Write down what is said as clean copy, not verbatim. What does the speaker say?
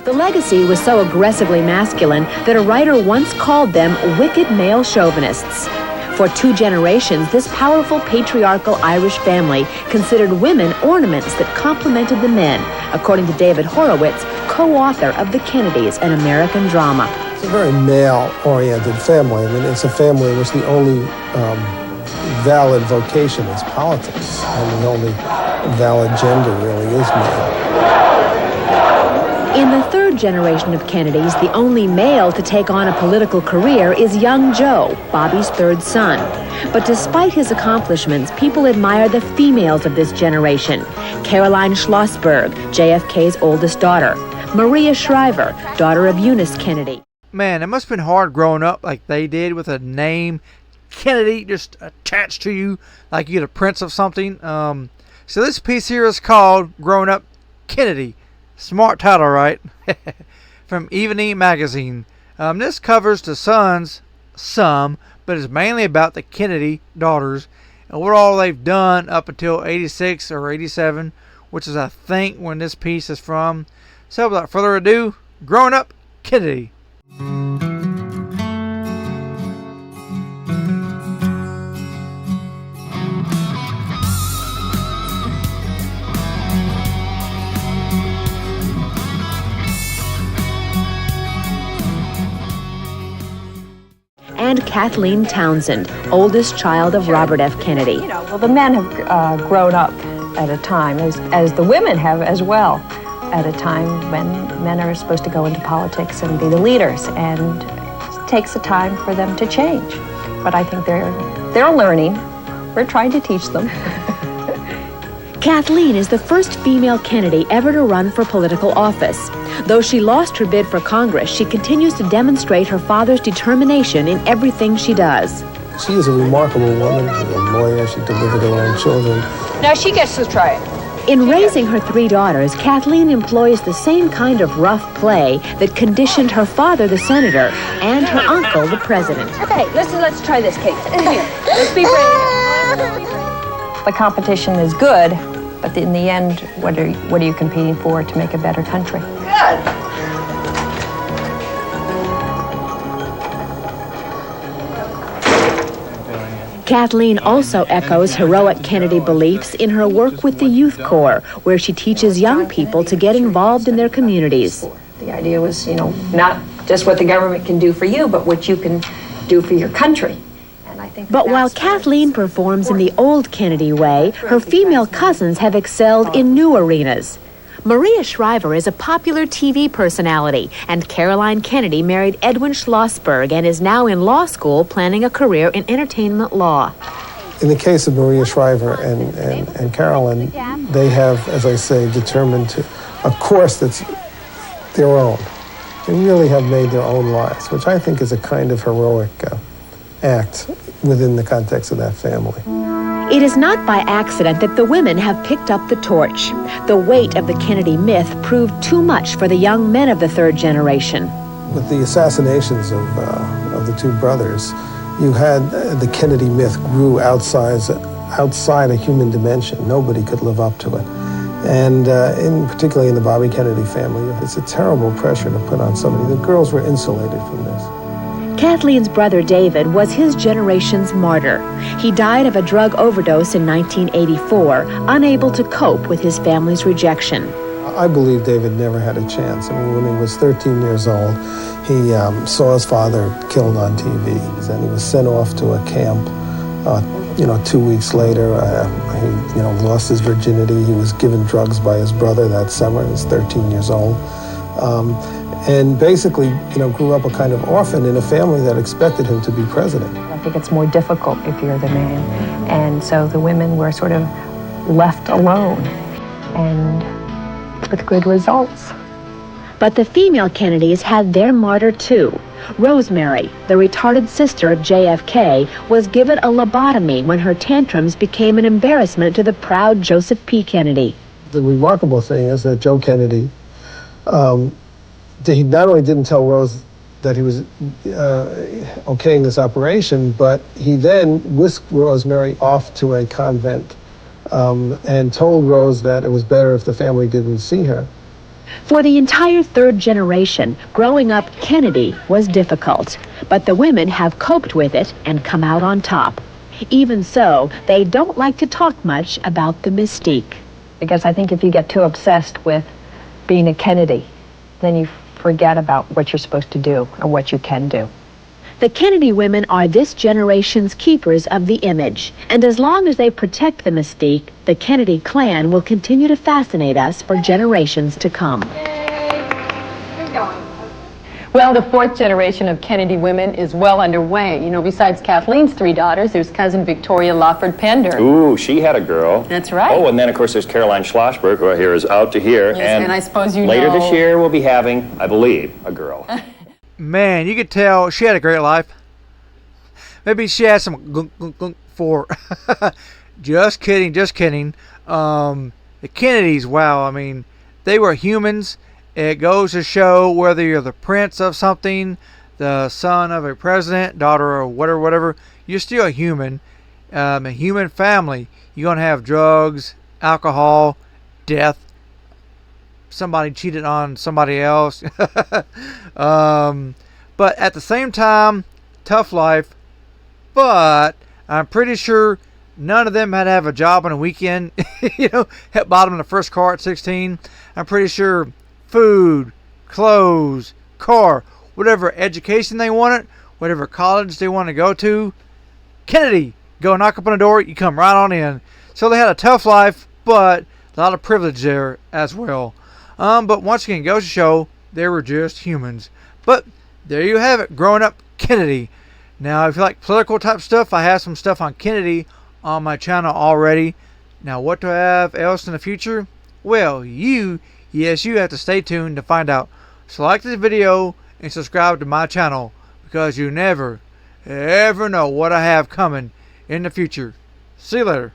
The legacy was so aggressively masculine that a writer once called them wicked male chauvinists. For 2 generations, this powerful patriarchal Irish family considered women ornaments that complemented the men, according to David Horowitz, co-author of The Kennedys, an American drama. It's a very male-oriented family. I mean, it's a family in which the only valid vocation is politics, and the only valid gender really is male. In the 3rd generation of Kennedys, the only male to take on a political career is young Joe, Bobby's 3rd son. But despite his accomplishments, people admire the females of this generation. Caroline Schlossberg, JFK's oldest daughter. Maria Shiver, daughter of Eunice Kennedy. Man, it must have been hard growing up like they did, with a name Kennedy just attached to you like you get a prince of something. So this piece here is called Growing Up Kennedy. Smart title, right? From Evening Magazine. This covers the sons some, but it's mainly about the Kennedy daughters and what all they've done up until 86 or 87, which is, I think, when this piece is from. So without further ado, Growing Up Kennedy. And Kathleen Townsend, oldest child of Robert F. Kennedy. Well, the men have grown up at a time, as the women have as well, at a time when men are supposed to go into politics and be the leaders, and it takes a time for them to change. But I think they're learning. We're trying to teach them. Kathleen is the first female Kennedy ever to run for political office. Though she lost her bid for Congress, she continues to demonstrate her father's determination in everything she does. She is a remarkable woman. She's a lawyer. She delivered her own children. Now she gets to try it. In raising her 3 daughters, Kathleen employs the same kind of rough play that conditioned her father, the senator, and her uncle, the president. Okay, let's try this, Kate. Here, let's be brave. The competition is good, but in the end, what are you competing for to make a better country? Good. Kathleen also echoes heroic Kennedy beliefs in her work with the Youth Corps, where she teaches young people to get involved in their communities. The idea was, not just what the government can do for you, but what you can do for your country. But while Kathleen performs in the old Kennedy way, her female cousins have excelled in new arenas. Maria Shiver is a popular TV personality, and Caroline Kennedy married Edwin Schlossberg and is now in law school planning a career in entertainment law. In the case of Maria Shiver and Carolyn, they have, as I say, determined a course that's their own. They really have made their own lives, which I think is a kind of heroic act within the context of that family. It is not by accident that the women have picked up the torch. The weight of the Kennedy myth proved too much for the young men of the 3rd generation. With the assassinations of the 2 brothers, you had the Kennedy myth grew outside a human dimension. Nobody could live up to it. And particularly in the Bobby Kennedy family, it's a terrible pressure to put on somebody. The girls were insulated from this. Kathleen's brother David was his generation's martyr. He died of a drug overdose in 1984, unable to cope with his family's rejection. I believe David never had a chance. I mean, when he was 13 years old, he saw his father killed on TV, and he was sent off to a camp. 2 weeks later, he lost his virginity. He was given drugs by his brother that summer. He was 13 years old. And basically, grew up a kind of orphan in a family that expected him to be president. I think it's more difficult if you're the man. And so the women were sort of left alone, and with good results. But the female Kennedys had their martyr too. Rosemary, the retarded sister of JFK, was given a lobotomy when her tantrums became an embarrassment to the proud Joseph P. Kennedy. The remarkable thing is that Joe Kennedy, he not only didn't tell Rose that he was okaying this operation, but he then whisked Rosemary off to a convent and told Rose that it was better if the family didn't see her. For the entire third generation, growing up Kennedy was difficult, but the women have coped with it and come out on top. Even so, they don't like to talk much about the mystique. Because I think if you get too obsessed with being a Kennedy, then you forget about what you're supposed to do or what you can do. The Kennedy women are this generation's keepers of the image, and as long as they protect the mystique, the Kennedy clan will continue to fascinate us for generations to come. Well, the fourth generation of Kennedy women is well underway. You know, besides Kathleen's three daughters, there's cousin Victoria Lawford Pender. Ooh, she had a girl. That's right. Oh, and then, of course, there's Caroline Schlossberg, who here is out to here. Yes, and I suppose you later know... this year, we'll be having, I believe, a girl. Man, you could tell she had a great life. Maybe she had some gunk for. Just kidding, just kidding. The Kennedys, wow, I mean, they were humans. It goes to show whether you're the prince of something, the son of a president, daughter, or whatever, you're still a human. A human family. You're going to have drugs, alcohol, death. Somebody cheated on somebody else. But at the same time, tough life. But I'm pretty sure none of them had to have a job on a weekend. You know, hit bottom in the first car at 16. I'm pretty sure food, clothes, car, whatever education they wanted, whatever college they wanted to go to, Kennedy, go knock up on the door, you come right on in. So they had a tough life, but a lot of privilege there as well. But once again, goes to show they were just humans. But there you have it, growing up Kennedy. Now, if you like political type stuff, I have some stuff on Kennedy on my channel already. Now, what do I have else in the future? Well, you have to stay tuned to find out. So like this video and subscribe to my channel, because you never, ever know what I have coming in the future. See you later.